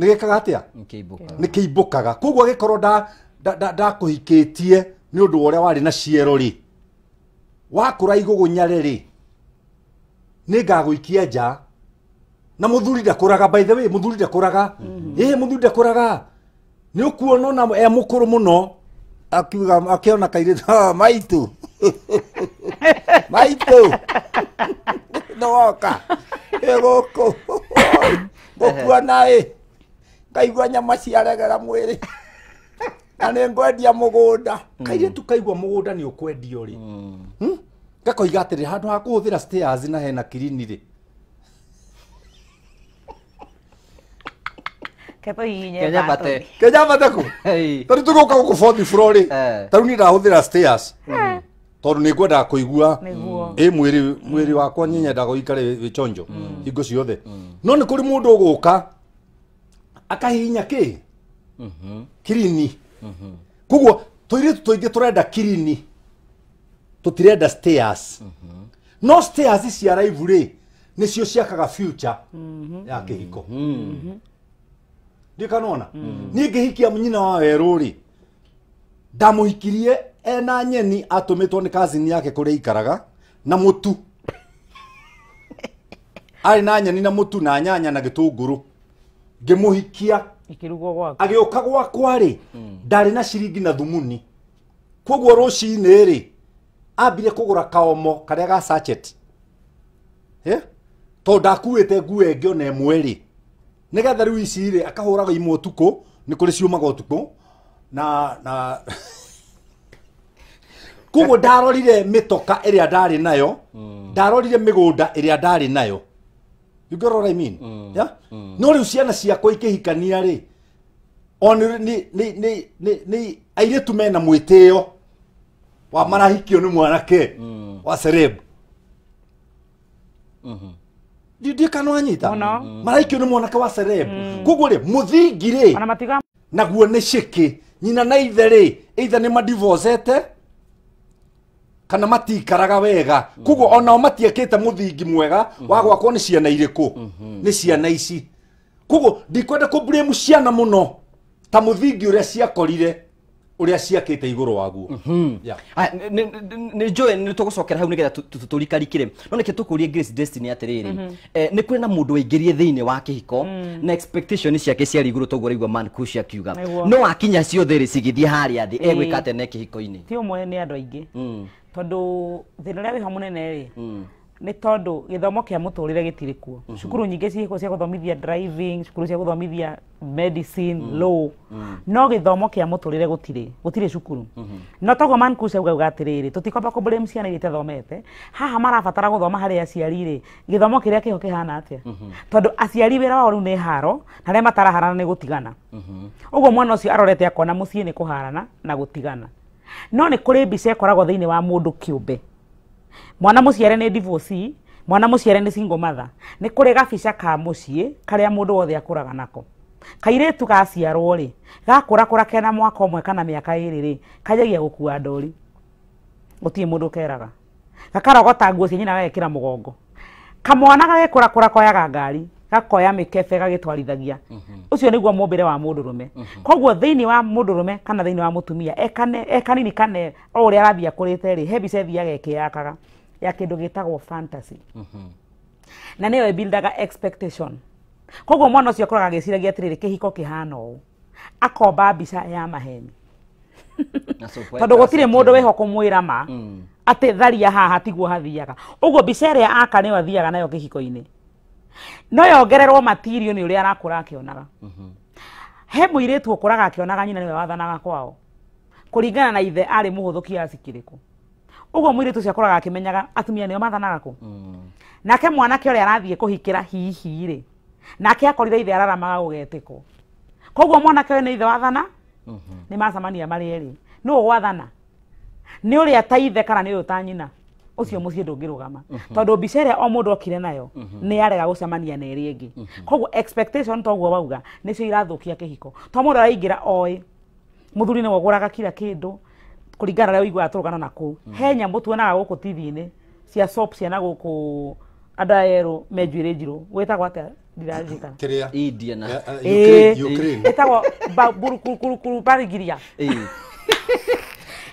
gikaga atia ni kiibukaga koguo gikorwo da kuhikitie ni undu uria wari na ciero ri wakura igugunyare ri ni ngaguikia nja na muthuri ndakuraga by the way muthuri ndakuraga muthuri ndakuraga ni ukuona na mukuru muno akiuga akiona kaire maitu maitu no waka egoko gokua nae kaigua nyama ciaregera mwiri na nĩ ngwendia mũgũnda kaire tu kaigua mũgũnda nĩ ũkwendio ri gakoiga atĩrĩ handũ ha kũhũthĩra stairs na hena kirini ri Kenya bate ku tari tugoka gũkũ fourth floor ri tarũ ni ndahũthĩra stairs tondũ nĩ ngwendaga kũigua mwĩrĩ wakwa nyendaga gũikare wĩchonjo hingo ciothe no nĩ kũrĩ mũndũ ũgũka akahihinya kĩ kirini koguo tũirĩtu tũingĩ tũrenda kirini tũtirenda stairs no stairs cia raivu rĩ nĩcio ciakaga future ya kĩhiko ndikanona niĩ ngĩhikia nyina wa werũ rĩ ndamũhikirie ena nyeni atũmĩtwo nĩ cousin yake kũrĩa ikaraga na mũtu arĩ na nyeni na mũtu na nyanya na gĩtũngũrũ ngĩmũhikia agĩũka gwakwa rĩ ndarĩ na ciringi na thumuni koguo rũcinĩ rĩ ambire kũgũra kaomo karĩa ga sachet tondũ ndakuĩte nguo ĩngĩ ona ĩmwe rĩ nĩgetha rĩu ici rĩ akahũraga imwe ũtukũ nĩ kũrĩ ciumaga ũtukũ na koguo ndarorire mĩtoka ĩrĩa ndarĩ nayo ndarorire mĩgũnda ĩrĩa ndarĩ nayo you get what I mean no rĩu ciana ciakwa ikĩhikania rĩ ni airĩtu mena mwĩtĩo wa marahikio nĩ mwanake wa celeb Didi kanwanyita marahikio nĩ mwanake wa celeb koguo rĩ mũthingi rĩ naguo nĩ ciki nyina na ithe rĩ either nĩ madivocete kana matikaraga wega koguo onao matiekĩte mũthingi mwega wa gwakwo nĩ ciana irĩkũ nĩ ciana ici koguo ndikwenda kũblame ciana mũno ta mũthingi ũrĩa ciakorire ũrĩa ciakĩte igũrũ waguo nĩ njũĩ nĩ tũgũcokera hau nĩgetha tũrikarikire no nĩkĩ tũkũrie Grace Destiny atĩrĩrĩ nĩ kũrĩ na mũndũ waingĩrie thĩinĩ wa kĩhiko na expectation ciake ciarĩ igũrũ toguo raigua man kushi akiuga no akinya ciothe rĩ cigĩthiĩ harĩa thĩ egwĩka atĩ ne kĩhiko-inĩ ti ũmwe nĩ andũ aingĩ tondũ thĩna ũrĩa wĩho mũnene rĩ nĩ tondũ gĩthomo kĩa mũtũrĩre gĩtirĩ kuo cukuru nyingĩ ciĩkuo cia gũthomithia driving cukuru cia gũthomithia medicine law no gĩthomo kĩa mũtũrĩre gũtirĩ cukuru no toguo man kushi auga atĩrĩrĩ tũtikwamba kũblame ciana iria itathomete haha marabatara gũthoma harĩ aciari rĩ gĩthomo kĩrĩa kĩho kĩhana atĩa tondũ aciari wĩra wao rĩu nĩ haro na arĩa mataraharana nĩ gũtigana ũguo mwana ũcio arorete akona mũciĩ nĩ kũharana na gũtigana no nĩ kũrĩ mbica ĩkoragwo thĩinĩ wa mũndũ kĩũmbe mwana mũciare nĩ divorcee mwana mũciare nĩ single mother nĩ kũrĩ gabica ka mũciĩ karĩa mũndũ wothe akũraga nako kairĩtu gaciarwo rĩ gakũra kena mwaka ũmwe kana mĩaka ĩrĩ rĩ kanjagia gũkua ndori gũtirĩ mũndũ keraga gakarogota nguo cia nyina gagekĩra mũgongo kamwana gagĩkũra koyaga ngari gakoya mĩkebe gagĩtwarithagia ũcio nĩguo mũmbĩre wa mũndũrũme koguo thĩinĩ wa mũndũrũme kana thĩinĩ wa mũtumia ekanini kane o ũrĩa arathiĩ akũrĩte rĩ he mbica ĩthiaga ĩkĩyakaga ya kĩndũ gĩtagwo fantasy na nĩyo ĩbuildaga expectation koguo mwana ũcio akũraga agĩciragia atĩrĩrĩ kĩhiko kĩhana ũũ akomba mbica ya maheni tondũ gũtirĩ mũndũ wĩho kũmwĩra ma atĩ tharia haha tiguo hathiaga ũguo mbica ĩrĩa aka nĩyo athiaga nayo kĩhiko-inĩ no yongererwo material nĩ ũrĩa arakũra akĩonaga he mũirĩtu ũkũraga akĩonaga nyina nĩwe wathanaga kwao kũringana na ithe arĩ mũhũthũ kiasi kĩrĩkũ ũguo mũirĩtu ũcio akũraga akĩmenyaga atumia nĩo mathanaga kũ nake mwanake ũrĩa arathiĩ kũhikĩra hihi rĩ nake akorire ithe araramaga gũgetĩkwo koguo mwanake nĩ ithe wathana nĩ macamania marĩ erĩ nũũ gwathana nĩ ũrĩa ta ithe kana nĩ ũyũ ta nyina ucio muciĩ ndũngĩrũgama tondũ mbica ĩrĩa o mũndũ okire nayo nĩ yarega gũcemania na ĩrĩa ĩngĩ koguo expectation toguo wauga nĩcio irathũkia kĩhiko to mũndũ araingĩra oĩ mũthuri nĩwe ũgũraga kila kĩndũ kũringana na ũrĩa ũiguaga tũrũgano na kũu he nyamũ tuonaga gũkũ TV-inĩ cia soap ciana gũkũ andũ a erũ me njuĩrĩ njirũ gwĩtagwo atĩa Ndirajikana. Kiria? India na Ukraine. Etagwo burukuru barigiria.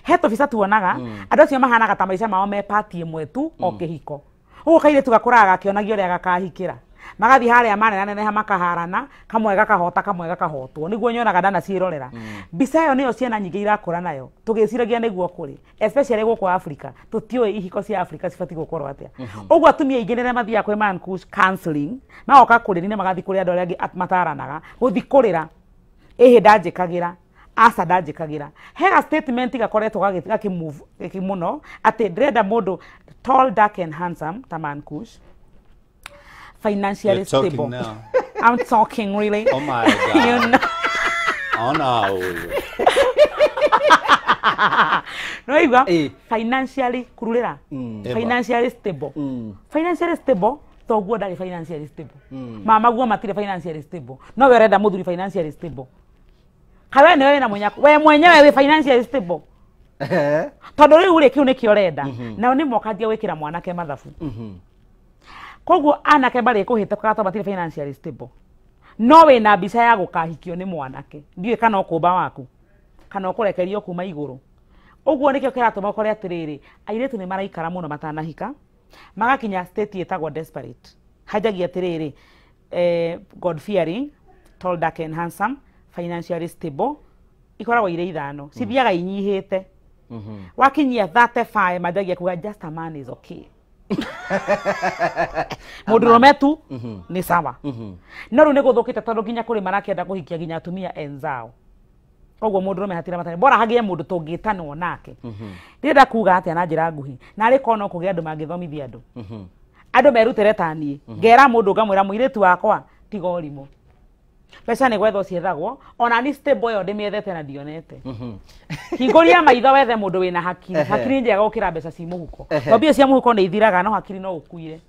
He tũbica tuonaga andũ acio mahanaga ta maica mao me party ĩmwe tu o kĩhiko. Ũguo kairĩtu gakũraga gakĩonagia ũrĩa gakahikĩra. Magathi harĩa maneneha makaharana, kamwe gakahota kamwe gakahotwo. Nĩguo nyonaga ndanaciĩrorera. Mbica ĩyo nĩyo ciana nyingĩ irakũra nayo. Tũgĩciragia nĩguo kũrĩ. Especially gũkũ Africa. Tũtiũĩ ihiko cia Africa cibatiĩ gũkorwo atĩa. Ũguo atumia aingĩ nĩrĩa mathiaga kwĩ man counseling, magoka kũrĩria magathi kũrĩ andũ arĩa angĩ mataranaga, gũthi kũrĩra. Ĩhĩ ndanjĩkagĩra. Asa ndanjĩkagĩra. Hega statement gakoretwo gakĩmove mũno atĩ ndĩrenda mũndũ tall, dark and handsome ta man kush. Financially stable. Now. I'm talking really. Oh my God. You know. Oh no. No, you go. Financially kurulera. Financially stable. Financially stable. Toguo ndari financially stable. Mama guo matire financially stable. No we renda muthuri financially stable. Kawe ni wewe na mwenyako. We mwenyewe we financially stable. Tondu riu ri kiu ni kio renda. Na ni mokadia wikira mwanake mathabu. Koguo anake bari kuhituka to batire financially stable. No we na mbica ya gukahikio ni mwanake. Ndiwe kana ukumba waku. Kana ukurekerio kuma iguru. Uguo nikio kiratuma ukore atiriri. Airetu ni maraikara muno matanahika. Magakinya state yetagwo desperate. Hajagia atiriri God fearing, tall, dark and handsome, financially stable. Ikoragwo ire ithano. Cithiaga inyihite. Wakinyia 35 majagia kuga just a man is okay. Mũndũrũme tu ni sawa. No rĩu nĩ gũthũkĩte tondũ nginya kũrĩ marakĩenda kũhikia nginya atumia enzao. Koguo mũndũrũme hatire matane. Bora hagĩe mũndũ tũngĩtanwo nake. Ndĩrenda kuga atĩa na njĩra nguhĩ. Na arĩ kono kũgĩa andũ mangĩthomithia andũ. Andũ merutĩre ta niĩ. Ngera mũndũ ngamwĩra mũirĩtu wakwa tiga ũrimũ. Mbeca nĩ gwetho ciethagwo, ona ni stable yo ndĩmĩethete na ndionete. Hingũria maitho wethe mũndũ wĩna hakiri. Hakiri njega gũkĩra mbeca ci mũhuko. Mbia cia mũhuko nĩ ithiraga no hakiri no ũkuire.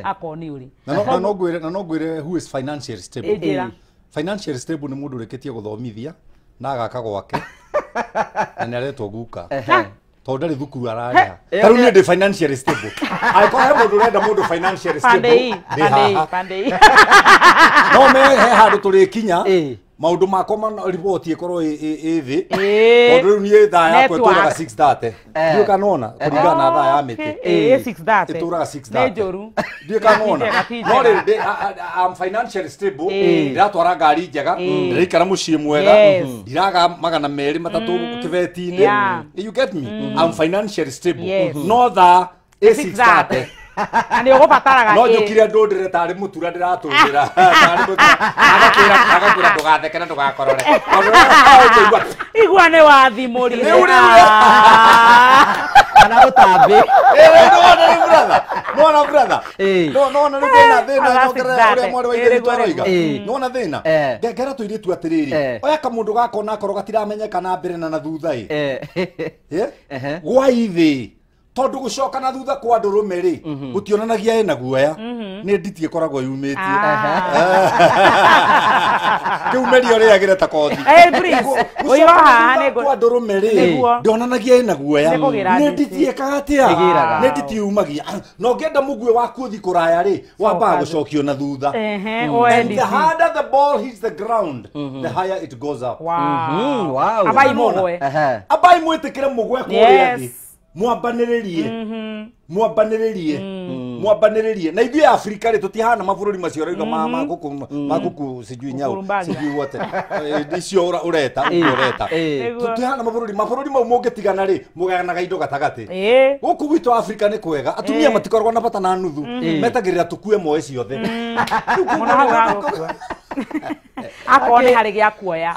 Akoni ũrĩ. Na no ngwĩre who is financially stable. Financially stable nĩ mũndũ ũrĩkĩtie gũthomithia na agaka gwake. Na nĩ aretwo guka. Tondu ndarĩ thukuru ararĩha. Tarĩu niĩ ndĩ financially stable. Angĩkorwo he mũndũ ũrenda mũndũ financially stable. Pandei. No me he handũ tũrĩkinya maũndũ makwa ma report ĩkorwo ĩ thĩ. Tondu rĩu niĩ thaa yakwa ĩtũraga 6:30. Ndiũ kanona kũringana na thaa ya mĩtĩ. 6:30. Ĩtũraga 6:30. Nĩ njũru. Ndiũ kanona. No rĩu I'm financially stable. Ndiratwara ngari njega. Ndĩraikara mũciĩ mwega. Ndiraga magana merĩ matatũ kĩbeti-inĩ. You get me? I'm financially stable. No thaa 6:30. Ani ũgũbataraga no njũkire ndũndĩre tarĩ mũtura ndĩratũndĩra agakĩra ndũgatheke na ndũgakorore igua nĩ wathimũrire kana gũtambi no brother nĩ thĩna nyongerera ũrĩa mwarĩ wa ithe witũ aroiga nona thĩna ngera tũirĩtu atĩrĩrĩ oya kamũndũ gakona akorwo gatiramenyeka na mbere na thutha gwa ithĩ tondu gucoka na thutha kwa ndũrũme rĩ gutionanagia ena guoya nĩ nditi ĩkoragwo yumĩtie kĩumerio rĩagĩre ta kothi ũyũ haha nĩ kwa ndũrũme rĩ ndionanagia ena guoya nĩ nditi ĩkaga atĩa nĩ nditi yumagia no ngenda mũguĩ waku ũthi kũraya rĩ wambaga gũcokio na thutha and the harder the ball hits the ground the higher it goes up abai mwĩtĩkĩre mũgwe kũrĩa thĩ mwambanĩrĩrie na ithuĩ Afrika rĩ tũtihana mabũrũri macio rĩuga maguku sijui nyau sijui wote icio ureta tũtihana mabũrũri mau mũngĩtigana rĩ mũgayanaga indo gatagatĩ gũkũ gwitũ Afrika nĩ kwega atumia matikoragwo na bata na nuthu metagĩrĩra tũkue moe ciothe akone harĩ gĩa kuoya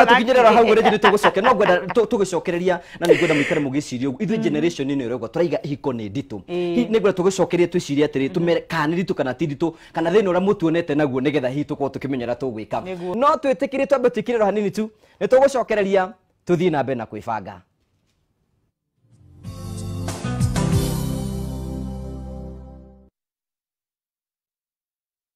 tukinyerera hau rĩngĩ tũgũcoke no ngwenda tũgĩcokereria na nĩ ngwenda mũikare mũgĩciria ũguo ithuĩ generation ĩno ĩrauga tũraiga ihiko nĩ nditũ nĩ ngwenda tũgĩcokerie twĩcirie atĩrĩ tũmere kana nĩ nditũ kana ti nditũ kana thĩna ũrĩa mũtuonete naguo nĩgetha hihi tũkorwo tũkĩmenyera tũgwĩka no twĩtĩkĩrie twambe twĩkĩrĩro hanini tu nĩ tũgũcokereria tũthiĩ na mbere na kwĩbanga.